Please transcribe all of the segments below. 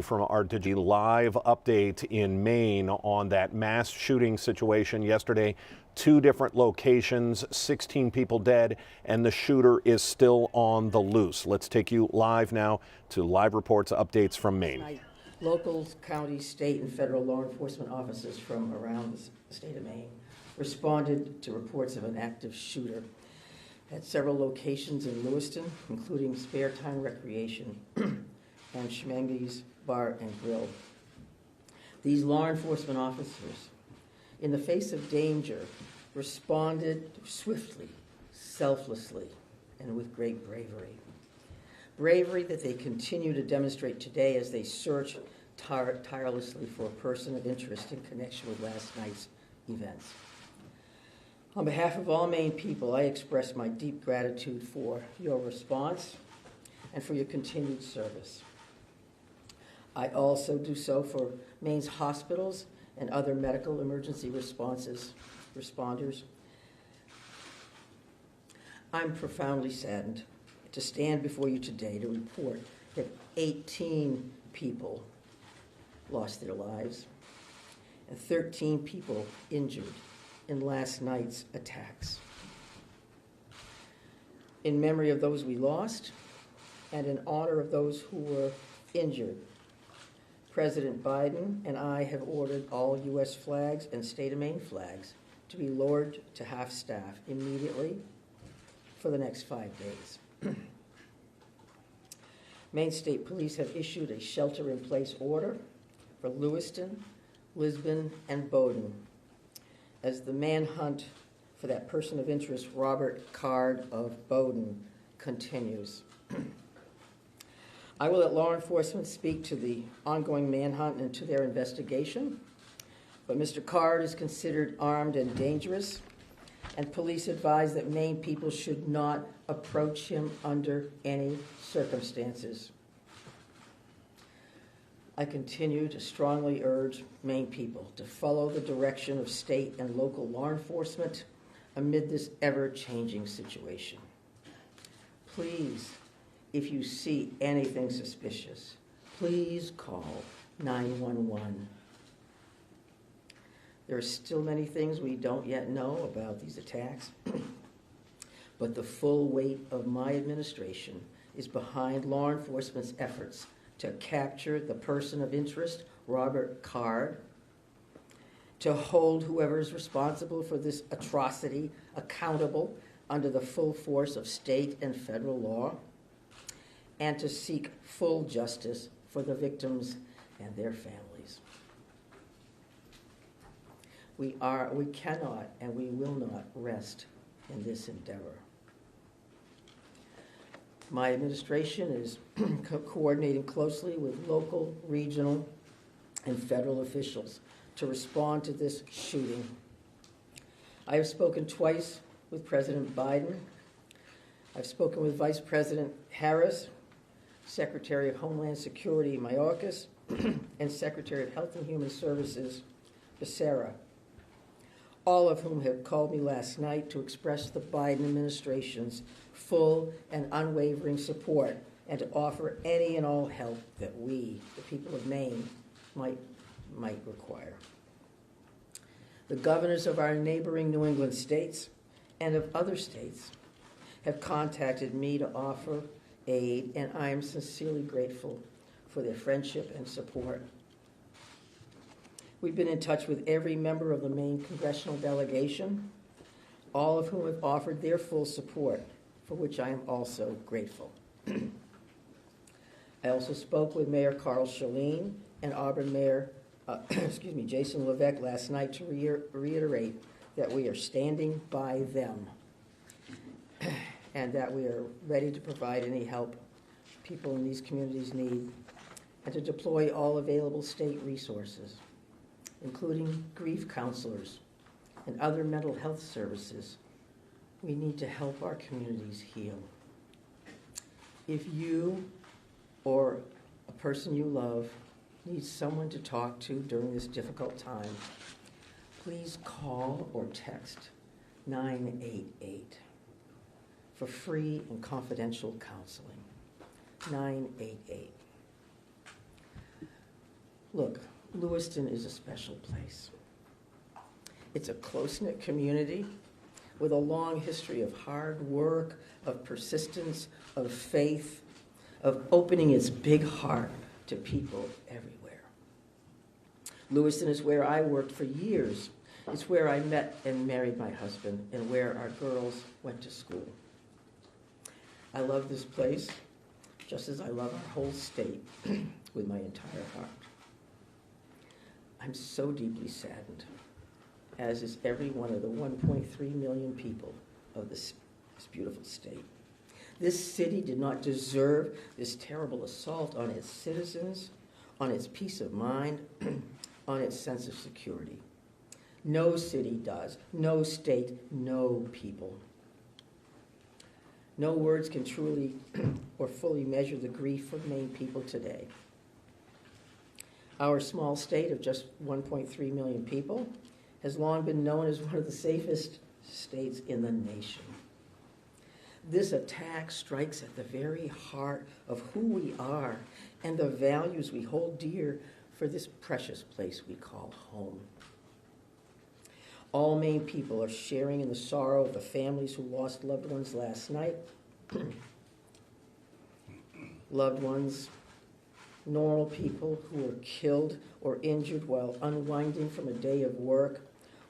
From our live update in Maine on that mass shooting situation yesterday. 2 different locations, 16 people dead, and the shooter is still on the loose. Let's take you live now to live reports, updates from Maine. Local, county, state, and federal law enforcement officers from around the state of Maine responded to reports of an active shooter at several locations in Lewiston, including Spare Time Recreation and Schmenge's Bar and Grill. These law enforcement officers, in the face of danger, responded swiftly, selflessly, and with great bravery. Bravery that they continue to demonstrate today as they search tirelessly for a person of interest in connection with last night's events. On behalf of all Maine people, I express my deep gratitude for your response and for your continued service. I also do so for Maine's hospitals and other medical emergency responders. I'm profoundly saddened to stand before you today to report that 18 people lost their lives and 13 people injured in last night's attacks. In memory of those we lost and in honor of those who were injured, President Biden and I have ordered all U.S. flags and state of Maine flags to be lowered to half-staff immediately for the next 5 days. Maine State Police have issued a shelter-in-place order for Lewiston, Lisbon, and Bowdoin as the manhunt for that person of interest, Robert Card of Bowdoin, continues. I will let law enforcement speak to the ongoing manhunt and to their investigation, but Mr. Card is considered armed and dangerous, and police advise that Maine people should not approach him under any circumstances. I continue to strongly urge Maine people to follow the direction of state and local law enforcement amid this ever-changing situation. Please, if you see anything suspicious, please call 911. There are still many things we don't yet know about these attacks, but the full weight of my administration is behind law enforcement's efforts to capture the person of interest, Robert Card, to hold whoever is responsible for this atrocity accountable under the full force of state and federal law, and to seek full justice for the victims and their families. We cannot and we will not rest in this endeavor. My administration is coordinating closely with local, regional, and federal officials to respond to this shooting. I have spoken twice with President Biden. I've spoken with Vice President Harris, Secretary of Homeland Security Mayorkas, and Secretary of Health and Human Services Becerra, all of whom have called me last night to express the Biden administration's full and unwavering support and to offer any and all help that we, the people of Maine, might require. The governors of our neighboring New England states and of other states have contacted me to offer aid, and I am sincerely grateful for their friendship and support. We've been in touch with every member of the Maine congressional delegation, all of whom have offered their full support, for which I am also grateful. I also spoke with Mayor Carl Chalene and Auburn Mayor Jason Levesque last night to reiterate that we are standing by them and that we are ready to provide any help people in these communities need and to deploy all available state resources, including grief counselors and other mental health services. We need to help our communities heal. If you or a person you love needs someone to talk to during this difficult time, please call or text 988 for free and confidential counseling. 988. Look, Lewiston is a special place. It's a close-knit community with a long history of hard work, of persistence, of faith, of opening its big heart to people everywhere. Lewiston is where I worked for years. It's where I met and married my husband and where our girls went to school. I love this place just as I love our whole state with my entire heart. I'm so deeply saddened, as is every one of the 1.3 million people of this beautiful state. This city did not deserve this terrible assault on its citizens, on its peace of mind, on its sense of security. No city does, no state, no people. No words can truly or fully measure the grief of Maine people today. Our small state of just 1.3 million people has long been known as one of the safest states in the nation. This attack strikes at the very heart of who we are and the values we hold dear for this precious place we call home. All Maine people are sharing in the sorrow of the families who lost loved ones last night. Loved ones, normal people who were killed or injured while unwinding from a day of work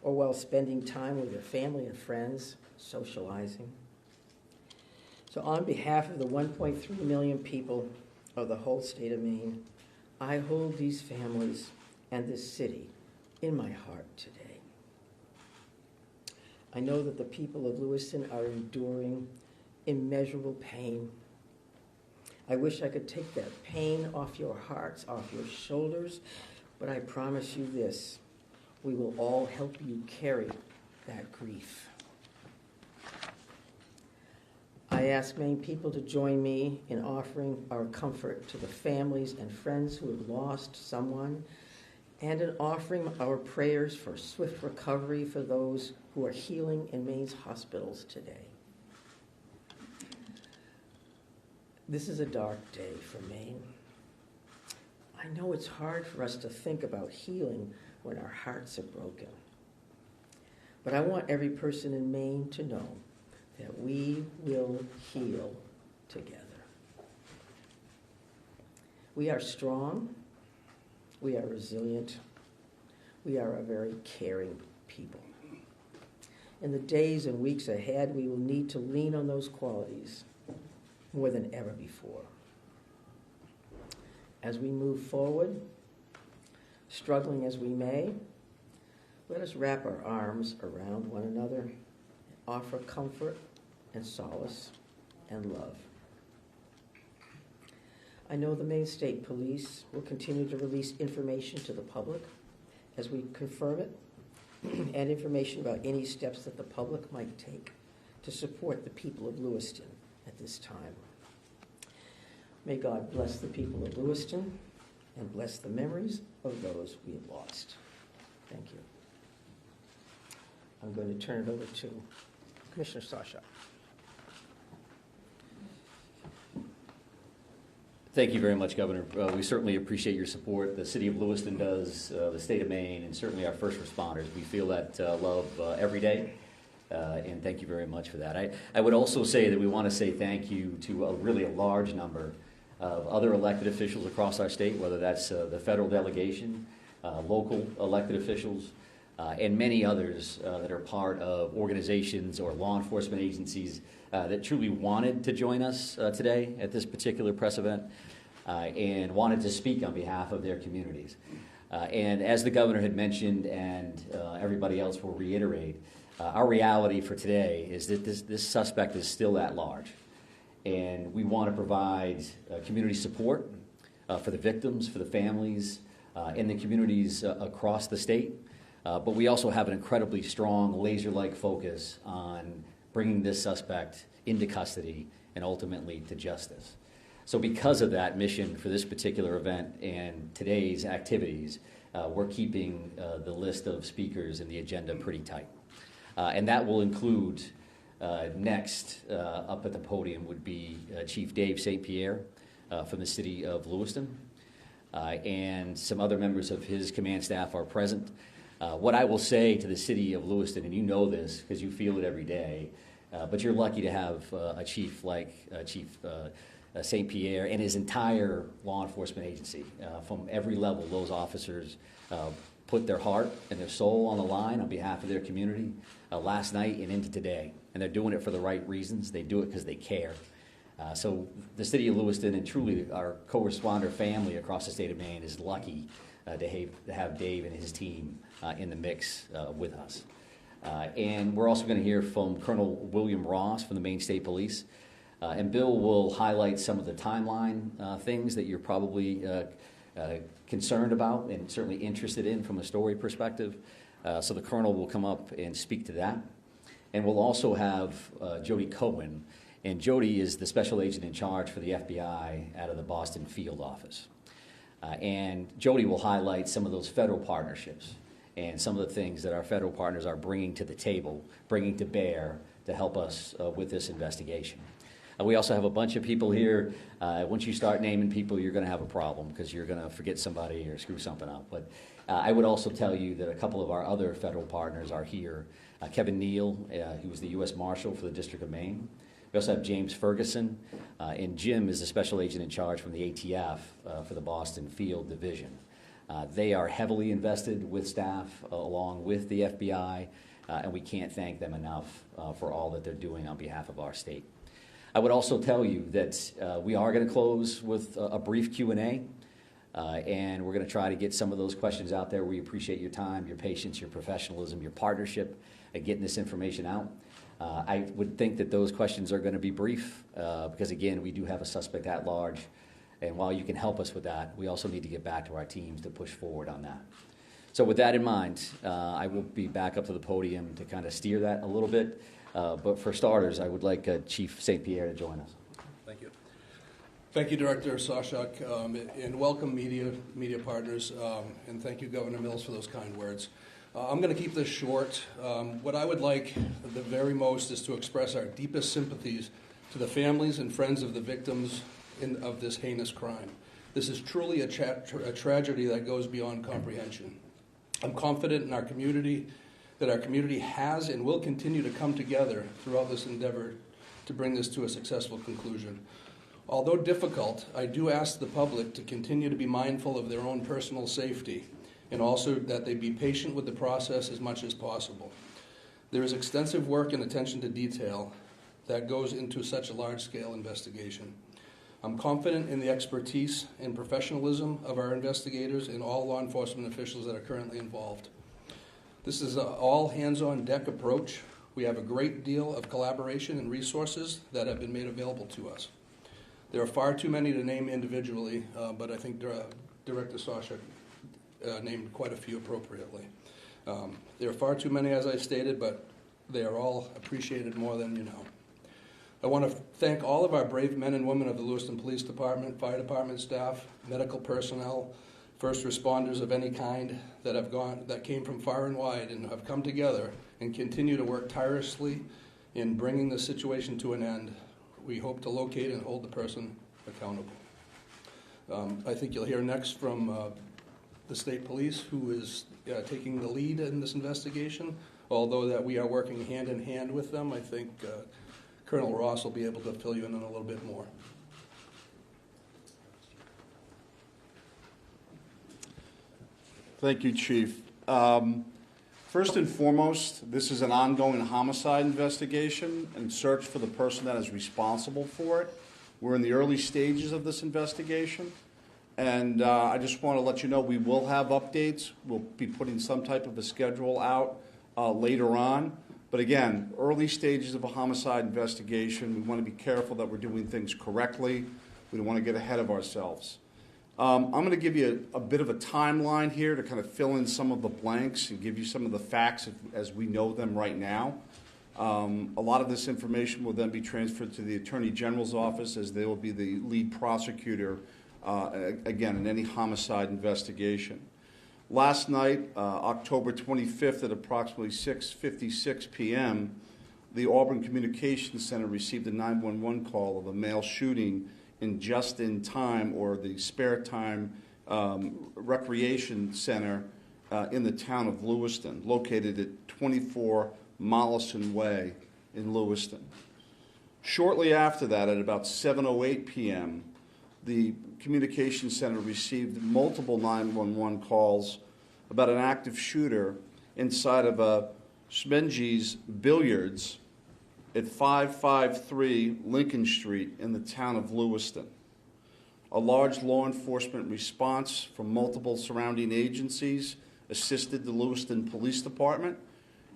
or while spending time with their family and friends, socializing. So on behalf of the 1.3 million people of the whole state of Maine, I hold these families and this city in my heart today. I know that the people of Lewiston are enduring immeasurable pain. I wish I could take that pain off your hearts, off your shoulders, but I promise you this, we will all help you carry that grief. I ask Maine people to join me in offering our comfort to the families and friends who have lost someone, and in offering our prayers for swift recovery for those who are healing in Maine's hospitals today. This is a dark day for Maine. I know it's hard for us to think about healing when our hearts are broken. But I want every person in Maine to know that we will heal together. We are strong, we are resilient, we are a very caring people. In the days and weeks ahead, we will need to lean on those qualities more than ever before. As we move forward, struggling as we may, let us wrap our arms around one another and offer comfort and solace and love. I know the Maine State Police will continue to release information to the public as we confirm it, and information about any steps that the public might take to support the people of Lewiston at this time. May God bless the people of Lewiston and bless the memories of those we have lost. Thank you. I'm going to turn it over to Commissioner Sasha. Thank you very much, Governor. We certainly appreciate your support. The City of Lewiston does, the state of Maine, and certainly our first responders. We feel that love every day, and thank you very much for that. I would also say that we want to say thank you to really a large number of other elected officials across our state, whether that's the federal delegation, local elected officials, and many others that are part of organizations or law enforcement agencies that truly wanted to join us today at this particular press event and wanted to speak on behalf of their communities. And as the governor had mentioned, and everybody else will reiterate, our reality for today is that this suspect is still at large. And we want to provide community support for the victims, for the families, in the communities across the state. But we also have an incredibly strong laser-like focus on bringing this suspect into custody and ultimately to justice. So because of that mission for this particular event and today's activities, we're keeping the list of speakers and the agenda pretty tight. And that will include next up at the podium would be Chief Dave St. Pierre from the city of Lewiston. and some other members of his command staff are present. What I will say to the city of Lewiston, and you know this because you feel it every day, but you're lucky to have a chief like Chief St. Pierre and his entire law enforcement agency. From every level, those officers put their heart and their soul on the line on behalf of their community last night and into today. And they're doing it for the right reasons. They do it because they care. So the city of Lewiston and truly our co-responder family across the state of Maine is lucky to have Dave and his team in the mix with us. And we're also going to hear from Colonel William Ross from the Maine State Police. And Bill will highlight some of the timeline things that you're probably concerned about and certainly interested in from a story perspective. So the Colonel will come up and speak to that. And we'll also have Jody Cohen. And Jody is the special agent in charge for the FBI out of the Boston field office. And Jody will highlight some of those federal partnerships and some of the things that our federal partners are bringing to the table, bringing to bear to help us with this investigation. We also have a bunch of people here. Once you start naming people, you're going to have a problem because you're going to forget somebody or screw something up. But I would also tell you that a couple of our other federal partners are here. Kevin Neal, who was the U.S. Marshal for the District of Maine. We also have James Ferguson, and Jim is the special agent in charge from the ATF for the Boston Field Division. They are heavily invested with staff along with the FBI, and we can't thank them enough for all that they're doing on behalf of our state. I would also tell you that we are going to close with a brief Q&A, and we're going to try to get some of those questions out there. We appreciate your time, your patience, your professionalism, your partnership at getting this information out. I would think that those questions are going to be brief because, again, we do have a suspect at large. And while you can help us with that, we also need to get back to our teams to push forward on that. So with that in mind, I will be back up to the podium to kind of steer that a little bit. But for starters, I would like Chief St. Pierre to join us. Thank you. Thank you, Director Sawchuk, and welcome media partners, and thank you, Governor Mills, for those kind words. I'm going to keep this short. What I would like the very most is to express our deepest sympathies to the families and friends of the victims of this heinous crime. This is truly a tragedy that goes beyond comprehension. I'm confident in our community, that our community has and will continue to come together throughout this endeavor to bring this to a successful conclusion. Although difficult, I do ask the public to continue to be mindful of their own personal safety and also that they be patient with the process as much as possible. There is extensive work and attention to detail that goes into such a large-scale investigation. I'm confident in the expertise and professionalism of our investigators and all law enforcement officials that are currently involved. This is an all-hands-on-deck approach. We have a great deal of collaboration and resources that have been made available to us. There are far too many to name individually, but I think Director Sawchuk named quite a few appropriately. There are far too many, as I stated, but they are all appreciated more than you know. I want to thank all of our brave men and women of the Lewiston Police Department, Fire Department staff, medical personnel, first responders of any kind that came from far and wide and have come together and continue to work tirelessly in bringing the situation to an end. We hope to locate and hold the person accountable. I think you'll hear next from the state police, who is taking the lead in this investigation. Although that we are working hand in hand with them, I think Colonel Ross will be able to fill you in on a little bit more. Thank you, Chief. First and foremost, this is an ongoing homicide investigation and search for the person that is responsible for it. We're in the early stages of this investigation, and I just want to let you know we will have updates. We'll be putting some type of a schedule out later on. But again, early stages of a homicide investigation, we want to be careful that we're doing things correctly. We don't want to get ahead of ourselves. I'm going to give you a bit of a timeline here to kind of fill in some of the blanks and give you some of the facts as we know them right now. A lot of this information will then be transferred to the Attorney General's office, as they will be the lead prosecutor, again, in any homicide investigation. Last night, October 25th at approximately 6:56 p.m., the Auburn Communications Center received a 911 call of a male shooting in just-in-time, or the spare time recreation center in the town of Lewiston, located at 24 Mollison Way in Lewiston. Shortly after that, at about 7:08 p.m., the communications center received multiple 911 calls about an active shooter inside of a Schmenge's Billiards at 553 Lincoln Street in the town of Lewiston. A large law enforcement response from multiple surrounding agencies assisted the Lewiston Police Department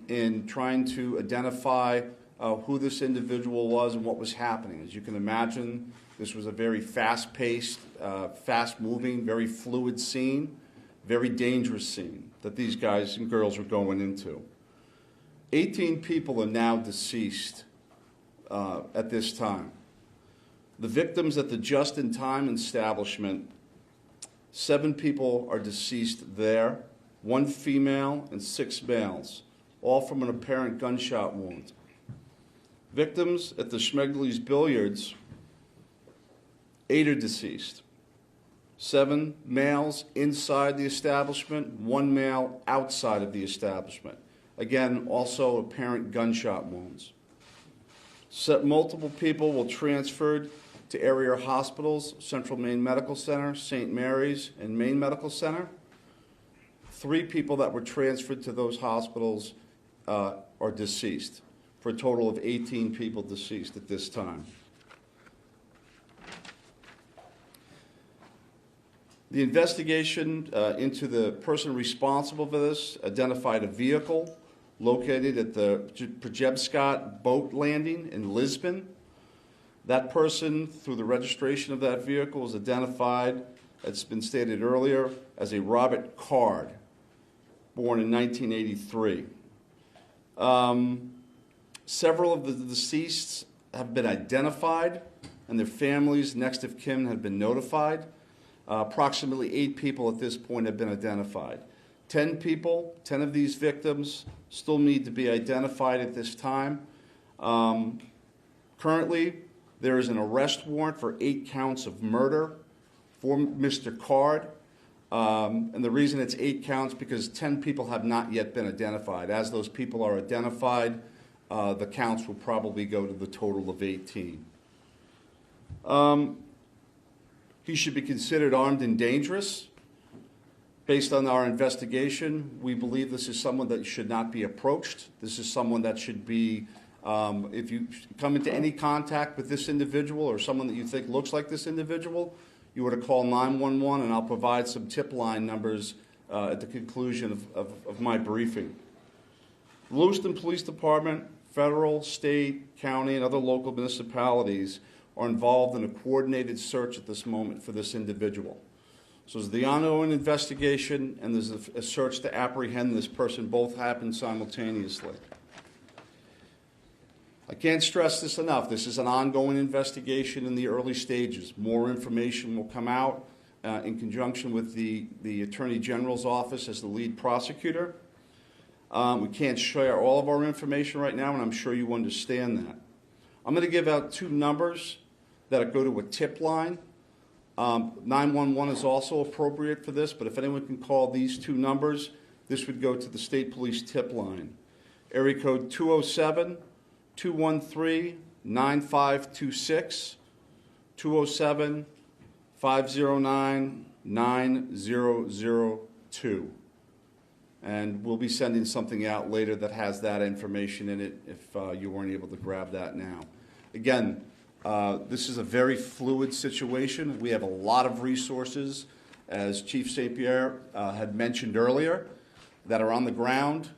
in trying to identify who this individual was and what was happening. As you can imagine, this was a very fast-paced, fast-moving, very fluid scene, very dangerous scene that these guys and girls were going into. 18 people are now deceased at this time. The victims at the just-in-time establishment, 7 people are deceased there, 1 female and 6 males, all from an apparent gunshot wound. Victims at the Schmegle's Billiards, 8 are deceased. 7 males inside the establishment, 1 male outside of the establishment. Again, also apparent gunshot wounds. Multiple people were transferred to area hospitals, Central Maine Medical Center, St. Mary's, and Maine Medical Center. 3 people that were transferred to those hospitals are deceased, for a total of 18 people deceased at this time. The investigation into the person responsible for this identified a vehicle located at the Przebscott boat landing in Lisbon. That person, through the registration of that vehicle, was identified, it's been stated earlier, as a Robert Card, born in 1983. Several of the deceased have been identified, and their families, next of kin, have been notified. Approximately 8 people at this point have been identified. 10 people, 10 of these victims, still need to be identified at this time. Currently, there is an arrest warrant for 8 counts of murder for Mr. Card. And the reason it's 8 counts because 10 people have not yet been identified. As those people are identified, the counts will probably go to the total of 18. He should be considered armed and dangerous. Based on our investigation, we believe this is someone that should not be approached. This is someone that should be, if you come into any contact with this individual or someone that you think looks like this individual, you were to call 911, and I'll provide some tip line numbers at the conclusion of my briefing. The Lewiston Police Department, federal, state, county, and other local municipalities are involved in a coordinated search at this moment for this individual. So there's the ongoing investigation, and there's a search to apprehend this person. Both happen simultaneously. I can't stress this enough. This is an ongoing investigation in the early stages. More information will come out in conjunction with the Attorney General's office as the lead prosecutor. We can't share all of our information right now, and I'm sure you understand that. I'm going to give out 2 numbers that go to a tip line. 911 is also appropriate for this, but if anyone can call these 2 numbers, this would go to the State Police tip line. Area code 207-213-9526, 207-509-9002. And we'll be sending something out later that has that information in it if you weren't able to grab that now. Again, this is a very fluid situation. We have a lot of resources, as Chief St. Pierre had mentioned earlier, that are on the ground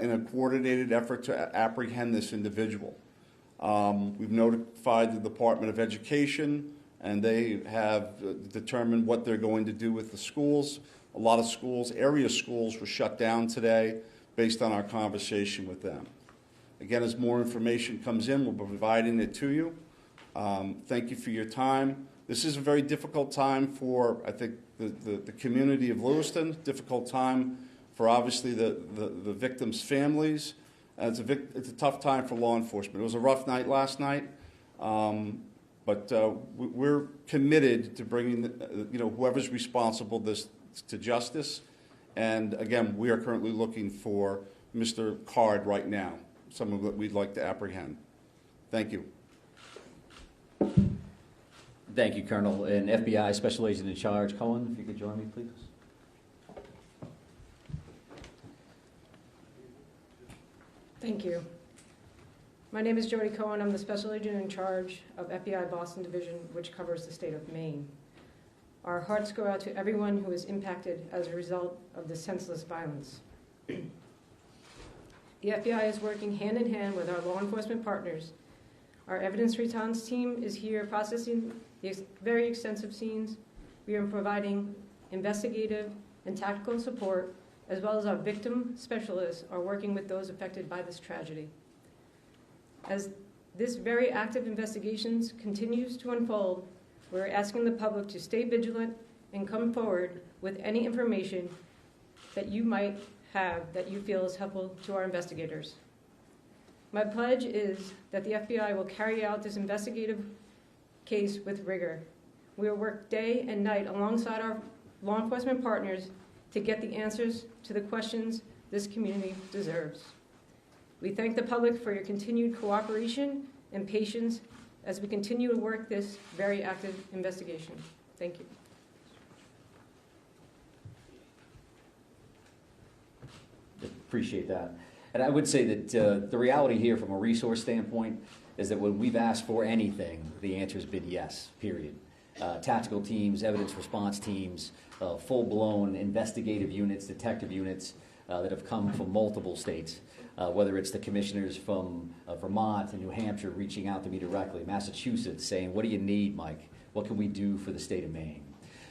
in a coordinated effort to apprehend this individual. We've notified the Department of Education, and they have determined what they're going to do with the schools. A lot of schools, area schools, were shut down today based on our conversation with them. Again, as more information comes in, we'll be providing it to you. Thank you for your time. This is a very difficult time for, I think, the community of Lewiston, difficult time for obviously the victims' families. It's a tough time for law enforcement. It was a rough night last night, But we're committed to bringing, whoever's responsible this to justice. And again, we are currently looking for Mr. Card right now, someone that we'd like to apprehend. Thank you. Thank you, Colonel. And FBI Special Agent in Charge, Cohen, if you could join me, please. Thank you. My name is Jody Cohen. I'm the Special Agent in charge of FBI Boston Division, which covers the state of Maine. Our hearts go out to everyone who is impacted as a result of this senseless violence. The FBI is working hand in hand with our law enforcement partners. Our evidence response team is here processing the very extensive scenes. We are providing investigative and tactical support, as well as our victim specialists are working with those affected by this tragedy. As this very active investigations continues to unfold, we're asking the public to stay vigilant and come forward with any information that you might have that you feel is helpful to our investigators. My pledge is that the FBI will carry out this investigative case with rigor. We will work day and night alongside our law enforcement partners to get the answers to the questions this community deserves. We thank the public for your continued cooperation and patience as we continue to work this very active investigation. Thank you. Appreciate that. And I would say that the reality here from a resource standpoint is that when we've asked for anything, the answer's been yes, period. Tactical teams, evidence response teams, full-blown investigative units, detective units that have come from multiple states, whether it's the commissioners from Vermont and New Hampshire reaching out to me directly, Massachusetts saying, what do you need, Mike? What can we do for the state of Maine?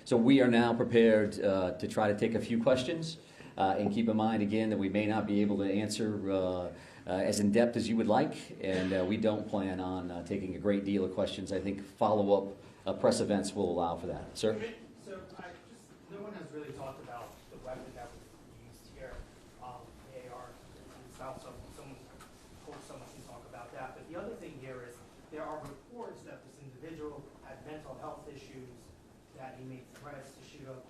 So we are now prepared to try to take a few questions. And keep in mind, again, that we may not be able to answer as in-depth as you would like, and we don't plan on taking a great deal of questions. I think follow-up press events will allow for that. Sir? So no one has really talked about the weapon that was used here, the AR itself, so hope someone can talk about that. But the other thing here is there are reports that this individual had mental health issues, that he made threats to shoot up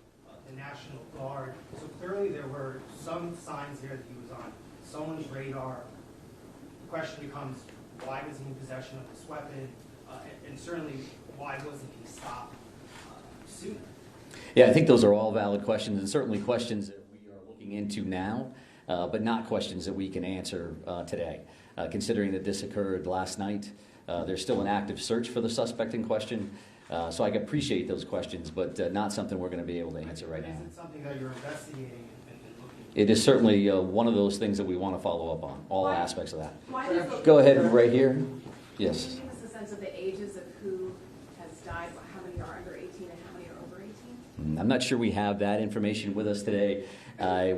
the National Guard. So clearly there were some signs here that he was on someone's radar. The question becomes, why was he in possession of this weapon? And certainly, why wasn't he stopped sooner? Yeah, I think those are all valid questions, and certainly questions that we are looking into now, but not questions that we can answer today. Considering that this occurred last night, there's still an active search for the suspect in question. So I appreciate those questions, but not something we're going to be able to answer right now. Is it something that you're investigating and looking at? It is certainly one of those things that we want to follow up on, all aspects of that. Why does the Go ahead, right here. Yes. Can you give us a sense of the ages of who has died, how many are under 18 and how many are over 18? I'm not sure we have that information with us today.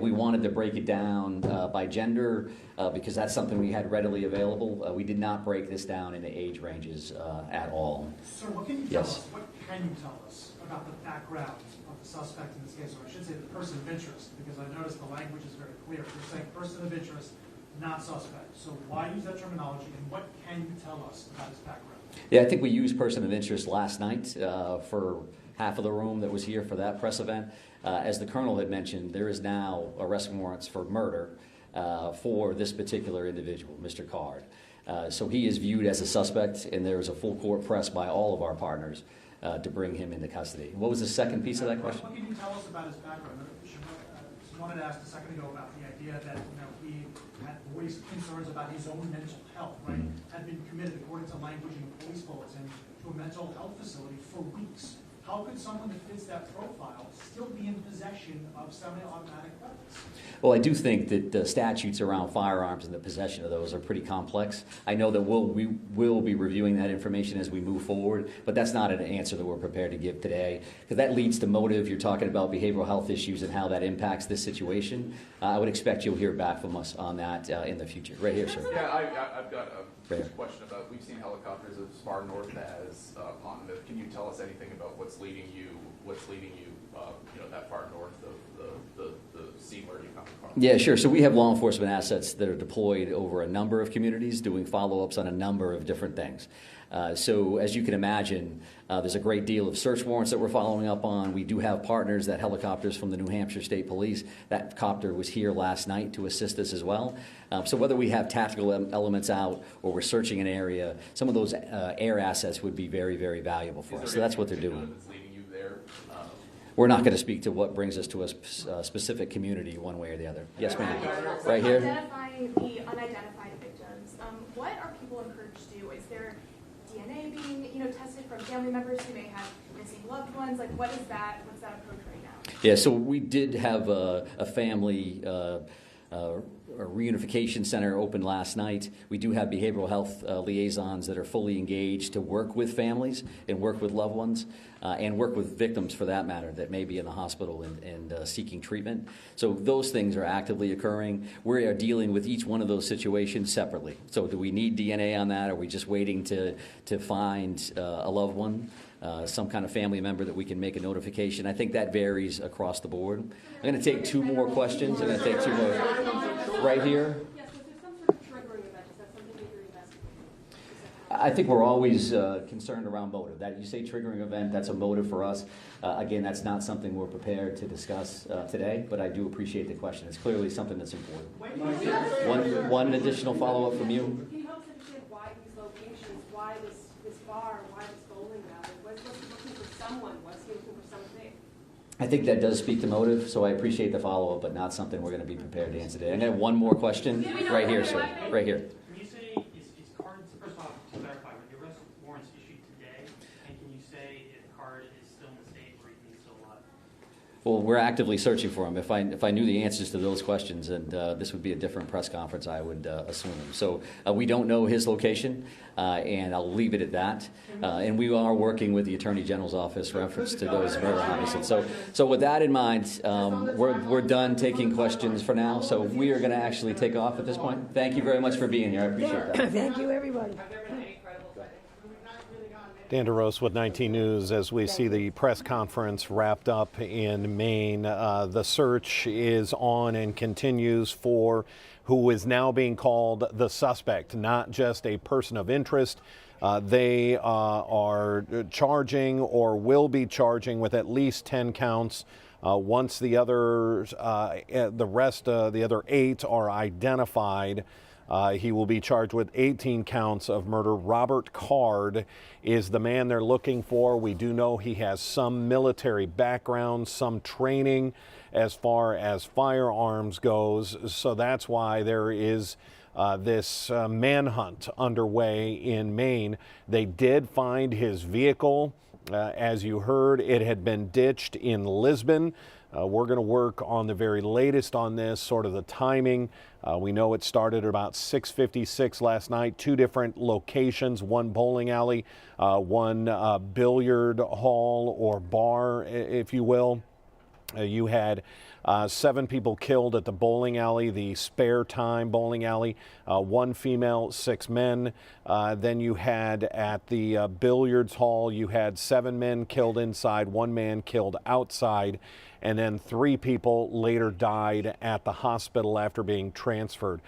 We wanted to break it down by gender because that's something we had readily available. We did not break this down into age ranges at all. Sir, what can you tell us? What can you tell us about the background of the suspect in this case, or I should say the person of interest, because I noticed the language is very clear. You're saying person of interest, not suspect. So why use that terminology, and what can you tell us about his background? Yeah, I think we used person of interest last night for half of the room that was here for that press event. As the Colonel had mentioned, there is now arrest warrants for murder for this particular individual, Mr. Card. So he is viewed as a suspect, and there is a full court press by all of our partners to bring him into custody. What was the second piece of that question? What can you tell us about his background? I wanted to ask a second ago about the idea that he had voiced concerns about his own mental health, right? Mm-hmm. Had been committed, according to language in the police bulletin, to a mental health facility for weeks. How could someone that fits that profile still be in possession of semi-automatic weapons? Well, I do think that the statutes around firearms and the possession of those are pretty complex. I know that we will be reviewing that information as we move forward, but that's not an answer that we're prepared to give today, because that leads to motive. You're talking about behavioral health issues and how that impacts this situation. I would expect you'll hear back from us on that in the future. Right here, sir. Yeah, I've got a question about, we've seen helicopters as far north as Monmouth. Can you tell us anything about what's leading you that far north of the scene where you come from? Yeah, sure. So we have law enforcement assets that are deployed over a number of communities doing follow-ups on a number of different things. So as you can imagine, there's a great deal of search warrants that we're following up on. We do have partners, that helicopters from the New Hampshire State Police. That copter was here last night to assist us as well. So whether we have tactical elements out or we're searching an area, some of those air assets would be very, very valuable for us. So that's what they're doing. That's leading you there. We're not going to speak to what brings us to a specific community one way or the other. Yes, ma'am. Right here. Identifying the unidentified victims, what are people encouraged to do? Is there DNA being, tested from family members who may have missing loved ones? Like, what's that approach right now? Yeah, so we did have a family a reunification center open last night. We do have behavioral health liaisons that are fully engaged to work with families and work with loved ones and work with victims, for that matter, that may be in the hospital and seeking treatment. So those things are actively occurring. We are dealing with each one of those situations separately. So do we need DNA on that? Are we just waiting to find a loved one? Some kind of family member that we can make a notification. I think that varies across the board. I'm going to take two more questions. I'm going to take two more. Right here. Yes, was there some sort of triggering event? Is that something that you're investigating? I think we're always concerned around motive. That you say triggering event, that's a motive for us. Again, that's not something we're prepared to discuss today, but I do appreciate the question. It's clearly something that's important. One additional follow-up from you. Can you help us understand why these locations, why this bar, why this bowling alley? Was he looking for someone? Was he looking for something? I think that does speak to motive, so I appreciate the follow-up, but not something we're going to be prepared to answer today. I'm going to have one more question. Right here, sir. Right here. Can you say, is cards, first off, to clarify, were the arrest warrants issued today? And can you say if the card is still in the state or even still alive? Well, we're actively searching for him. If I knew the answers to those questions, and this would be a different press conference, I would assume. So we don't know his location, and I'll leave it at that. And we are working with the Attorney General's office reference to those murder homicides. So with that in mind, we're done taking questions for now. So we are going to actually take off at this point. Thank you very much for being here. I appreciate that. Thank you, everybody. Dan DeRose with 19 News. As we see the press conference wrapped up in Maine, the search is on and continues for who is now being called the suspect, not just a person of interest. They are charging or will be charging with at least 10 counts. Once the others, the other 8 are identified, he will be charged with 18 counts of murder. Robert Card is the man they're looking for. We do know he has some military background, some training as far as firearms goes. So that's why there is this manhunt underway in Maine. They did find his vehicle. As you heard, it had been ditched in Lisbon. We're going to work on the very latest on this, sort of the timing. We know it started at about 6:56 last night, 2 different locations, one bowling alley, one billiard hall or bar, if you will. You had 7 people killed at the bowling alley, the Spare Time bowling alley, 1 female, 6 men. Then you had at the billiards hall, you had 7 men killed inside, 1 man killed outside, and then 3 people later died at the hospital after being transferred.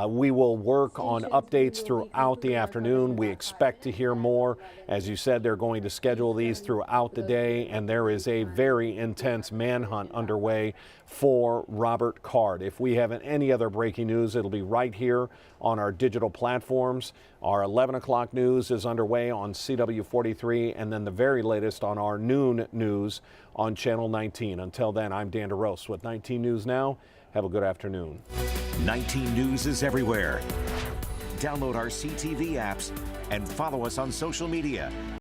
We will work on updates throughout the afternoon. We expect to hear more. As you said, they're going to schedule these throughout the day, and there is a very intense manhunt underway for Robert Card. If we have any other breaking news, it'll be right here on our digital platforms. Our 11 o'clock news is underway on CW43, and then the very latest on our noon news on Channel 19. Until then, I'm Dan DeRose with 19 News Now. Have a good afternoon. 19 News is everywhere. Download our CTV apps and follow us on social media.